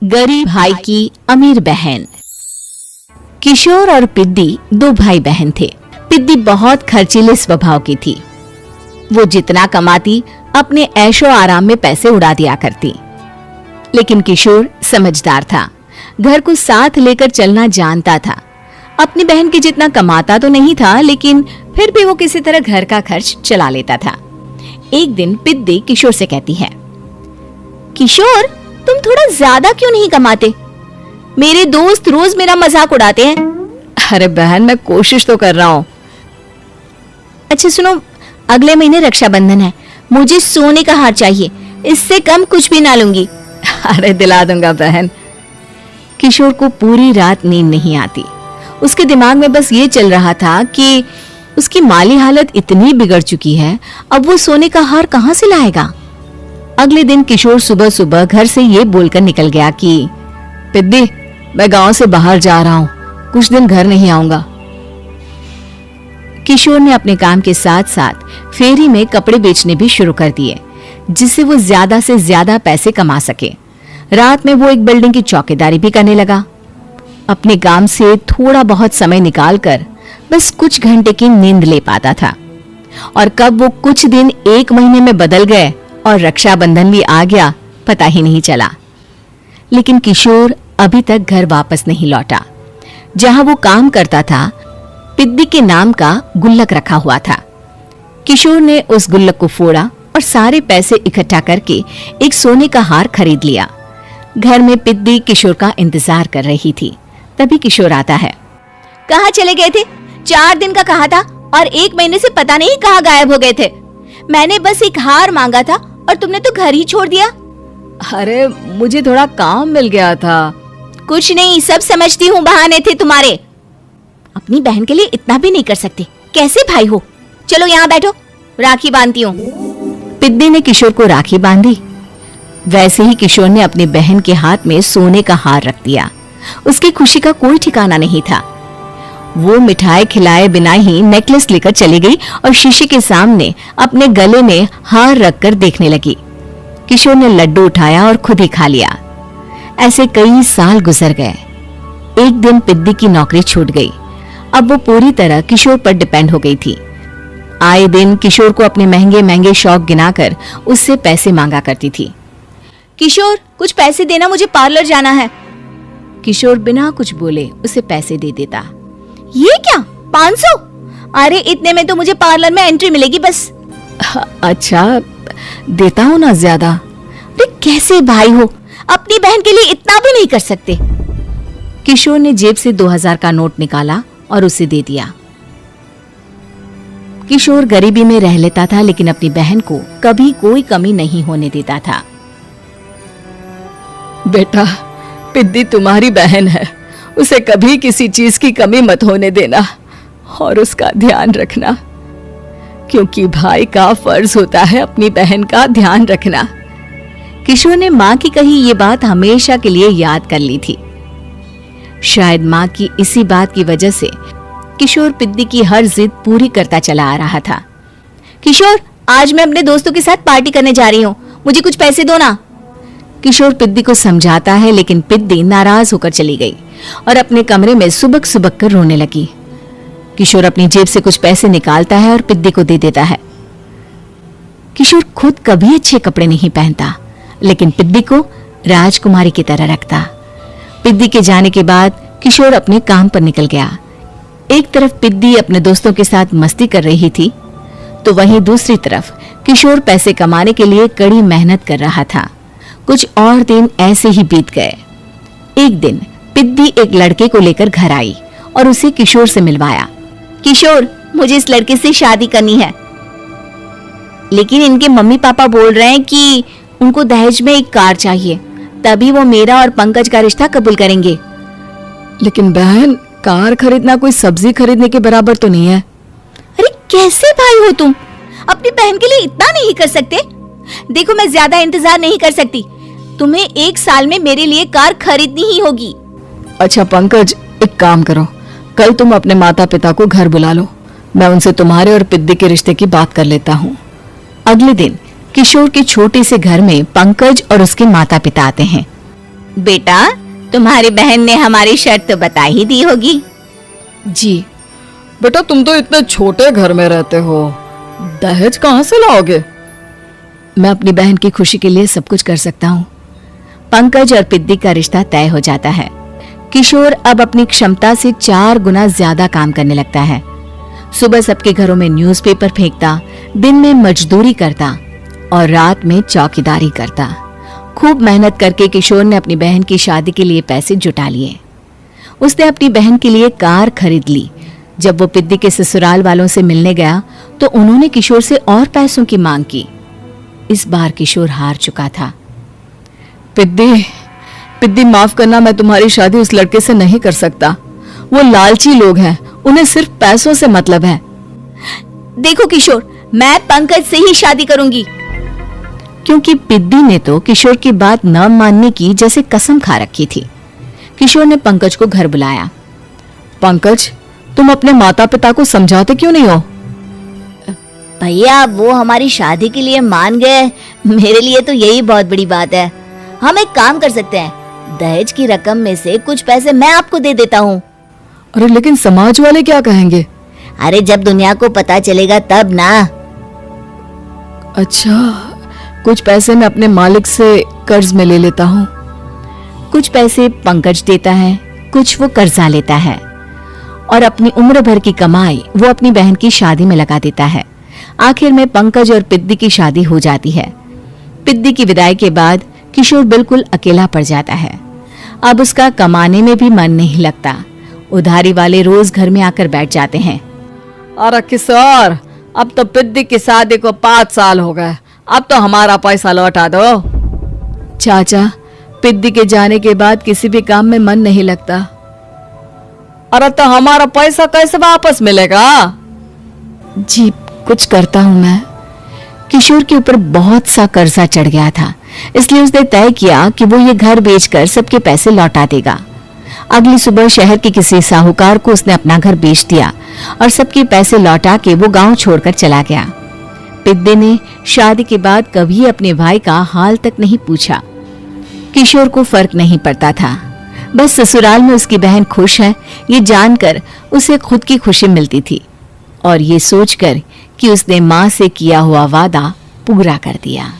गरीब भाई की अमीर बहन। किशोर और पिद्दी दो भाई बहन थे। पिद्दी बहुत खर्चीले स्वभाव की थी। वो जितना कमाती अपने ऐशो आराम में पैसे उड़ा दिया करती। लेकिन किशोर समझदार था, घर को साथ लेकर चलना जानता था। अपनी बहन के जितना कमाता तो नहीं था, लेकिन फिर भी वो किसी तरह घर का खर्च चला लेता था। एक दिन पिद्दी किशोर से कहती है, किशोर तुम थोड़ा ज्यादा क्यों नहीं कमाते? मेरे दोस्त रोज मेरा मजाक उड़ाते हैं। अरे बहन, मैं कोशिश तो कर रहा हूँ। अच्छा सुनो, अगले महीने रक्षाबंधन है, मुझे सोने का हार चाहिए, इससे कम कुछ भी ना लूंगी। अरे दिला दूंगा बहन। किशोर को पूरी रात नींद नहीं आती। उसके दिमाग में बस ये चल रहा था कि उसकी माली हालत इतनी बिगड़ चुकी है, अब वो सोने का हार कहां से लाएगा। अगले दिन किशोर सुबह सुबह घर से ये बोलकर निकल गया कि पिद्दी, मैं गांव से बाहर जा रहा हूँ, कुछ दिन घर नहीं आऊंगा। किशोर ने अपने काम के साथ साथ फेरी में कपड़े बेचने भी शुरू कर दिए, जिससे वो ज्यादा से ज्यादा पैसे कमा सके। रात में वो एक बिल्डिंग की चौकीदारी भी करने लगा। अपने काम से थोड़ा बहुत समय निकालकर बस कुछ घंटे की नींद ले पाता था। और कब वो कुछ दिन एक महीने में बदल गए और रक्षाबंधन भी आ गया, पता ही नहीं चला। लेकिन किशोर अभी तक घर वापस नहीं लौटा। जहां वो काम करता था, पिद्दी के नाम का गुल्लक रखा हुआ था। किशोर ने उस गुल्लक को फोड़ा और सारे पैसे इकट्ठा करके एक सोने का हार खरीद लिया। घर में पिद्दी किशोर का इंतजार कर रही थी। तभी किशोर आता है। कहाँ चले गए थे? 4 दिन का कहा था और 1 महीने से पता नहीं कहाँ गायब हो गए थे। मैंने बस एक हार मांगा था और तुमने तो घर ही छोड़ दिया। अरे मुझे थोड़ा काम मिल गया था। कुछ नहीं, सब समझती हूँ, बहाने थे तुम्हारे। अपनी बहन के लिए इतना भी नहीं कर सकते, कैसे भाई हो? चलो यहाँ बैठो, राखी बांधती हूँ। पिद्दी ने किशोर को राखी बांधी। वैसे ही किशोर ने अपनी बहन के हाथ में सोने का हार रख दिया। उसकी खुशी का कोई ठिकाना नहीं था। वो मिठाई खिलाए बिना ही नेकलेस लेकर चली गई और शीशे के सामने अपने गले में हार रखकर देखने लगी। किशोर ने लड्डू उठाया और खुद ही खा लिया। ऐसे कई साल गुजर गए। एक दिन पिद्दी की नौकरी छूट गई। अब वो पूरी तरह किशोर पर डिपेंड हो गई थी। आए दिन किशोर को अपने महंगे महंगे शौक गिनाकर उससे पैसे मांगा करती थी। किशोर, कुछ पैसे देना, मुझे पार्लर जाना है। किशोर बिना कुछ बोले उसे पैसे दे देता। ये क्या, 500? अरे इतने में तो मुझे पार्लर में एंट्री मिलेगी बस। अच्छा, देता हूँ ना ज्यादा। अरे कैसे भाई हो, अपनी बहन के लिए इतना भी नहीं कर सकते। किशोर ने जेब से 2000 का नोट निकाला और उसे दे दिया। किशोर गरीबी में रह लेता था, लेकिन अपनी बहन को कभी कोई कमी नहीं होने देता था। बेटा, पिद्दी तुम्हारी बहन है, उसे कभी किसी चीज की कमी मत होने देना और उसका ध्यान रखना, क्योंकि भाई का फर्ज होता है अपनी बहन का ध्यान रखना। किशोर ने माँ की कही ये बात हमेशा के लिए याद कर ली थी। शायद माँ की इसी बात की वजह से किशोर पिद्दी की हर जिद पूरी करता चला आ रहा था। किशोर, आज मैं अपने दोस्तों के साथ पार्टी करने जा रही हूँ, मुझे कुछ पैसे दो ना। किशोर पिद्दी को समझाता है, लेकिन पिद्दी नाराज होकर चली गई और अपने कमरे में सुबक सुबक कर रोने लगी। किशोर अपनी जेब से कुछ पैसे निकालता है और पिद्दी को दे देता है। किशोर खुद कभी अच्छे कपड़े नहीं पहनता, लेकिन पिद्दी को राजकुमारी की तरह रखता। पिद्दी के जाने के बाद किशोर अपने काम पर निकल गया। एक तरफ पिद्दी अपने दोस्तों के साथ मस्ती कर रही थी, तो वहीं दूसरी तरफ किशोर पैसे कमाने के लिए कड़ी मेहनत कर रहा था। कुछ और दिन ऐसे ही बीत गए। एक दिन पिद्दी एक लड़के को लेकर घर आई और उसे किशोर से मिलवाया। किशोर, मुझे इस लड़के से शादी करनी है, लेकिन इनके मम्मी पापा बोल रहे हैं कि उनको दहेज में एक कार चाहिए, तभी वो मेरा और पंकज का रिश्ता कबूल करेंगे। लेकिन बहन, कार खरीदना कोई सब्जी खरीदने के बराबर तो नहीं है। अरे कैसे भाई हो तुम, अपनी बहन के लिए इतना नहीं कर सकते? देखो, मैं ज्यादा इंतजार नहीं कर सकती, तुम्हें 1 साल में मेरे लिए कार खरीदनी ही होगी। अच्छा पंकज, एक काम करो, कल तुम अपने माता पिता को घर बुला लो, मैं उनसे तुम्हारे और पिद्दी के रिश्ते की बात कर लेता हूँ। अगले दिन किशोर के छोटे से घर में पंकज और उसके माता पिता आते हैं। बेटा, तुम्हारी बहन ने हमारी शर्त तो बता ही दी होगी। जी। बेटा, तुम तो इतने छोटे घर में रहते हो, दहेज कहाँ से लाओगे? मैं अपनी बहन की खुशी के लिए सब कुछ कर सकता हूँ। पंकज और पिद्दी का रिश्ता तय हो जाता है। किशोर अब अपनी क्षमता से 4 गुना ज्यादा काम करने लगता है। सुबह सबके घरों में न्यूज़पेपर फेंकता, दिन में मजदूरी करता और रात में चौकीदारी करता। खूब मेहनत करके किशोर ने अपनी बहन की शादी के लिए पैसे जुटा लिए। उसने अपनी बहन के लिए कार खरीद ली। जब वो पिद्दी के ससुराल वालों से मिलने गया तो उन्होंने किशोर से और पैसों की मांग की। इस बार किशोर हार चुका था। पिद्दी माफ करना, मैं तुम्हारी शादी उस लड़के से नहीं कर सकता। वो लालची लोग हैं, उन्हें सिर्फ पैसों से मतलब है। देखो किशोर, मैं पंकज से ही शादी करूंगी। क्योंकि पिद्दी ने तो किशोर की बात न मानने की जैसे कसम खा रखी थी। किशोर ने पंकज को घर बुलाया। पंकज, तुम अपने माता पिता को समझाते क्यों नहीं हो? भैया, वो हमारी शादी के लिए मान गए, मेरे लिए तो यही बहुत बड़ी बात है। हम एक काम कर सकते हैं, दहेज की रकम में से कुछ पैसे मैं आपको दे देता हूँ। अरे लेकिन समाज वाले क्या कहेंगे? अरे जब दुनिया को पता चलेगा तब ना। अच्छा, कुछ पैसे मैं अपने मालिक से कर्ज में ले लेता हूँ। कुछ पैसे पंकज देता है, कुछ वो कर्जा लेता है और अपनी उम्र भर की कमाई वो अपनी बहन की शादी में लगा देता है। आखिर में पंकज और पिद्दी की शादी हो जाती है। पिद्दी की विदाई के बाद किशोर बिल्कुल अकेला पड़ जाता है। अब उसका कमाने में भी मन नहीं लगता। उधारी वाले रोज घर में आकर बैठ जाते हैं। अरे किशोर, अब तो पिद्दी की शादी को 5 साल हो गए, अब तो हमारा पैसा लौटा दो। चाचा, पिद्दी के जाने के बाद किसी भी काम में मन नहीं लगता। अरे तो हमारा पैसा कैसे वापस मिलेगा? जी, कुछ करता हूं मैं। किशोर के ऊपर बहुत सा कर्जा चढ़ गया था, इसलिए उसने तय किया कि वो ये घर बेचकर सबके पैसे लौटा देगा। अगली सुबह शहर के किसी साहूकार को उसने अपना घर बेच दिया और सबके पैसे लौटा के वो गांव छोड़कर चला गया। पिद्दी ने शादी के बाद कभी अपने भाई का हाल तक नहीं पूछा। किशोर को फर्क नहीं पड़ता था, बस ससुराल में उसकी बहन खुश है ये जानकर उसे खुद की खुशी मिलती थी और ये सोचकर कि उसने मां से किया हुआ वादा पूरा कर दिया।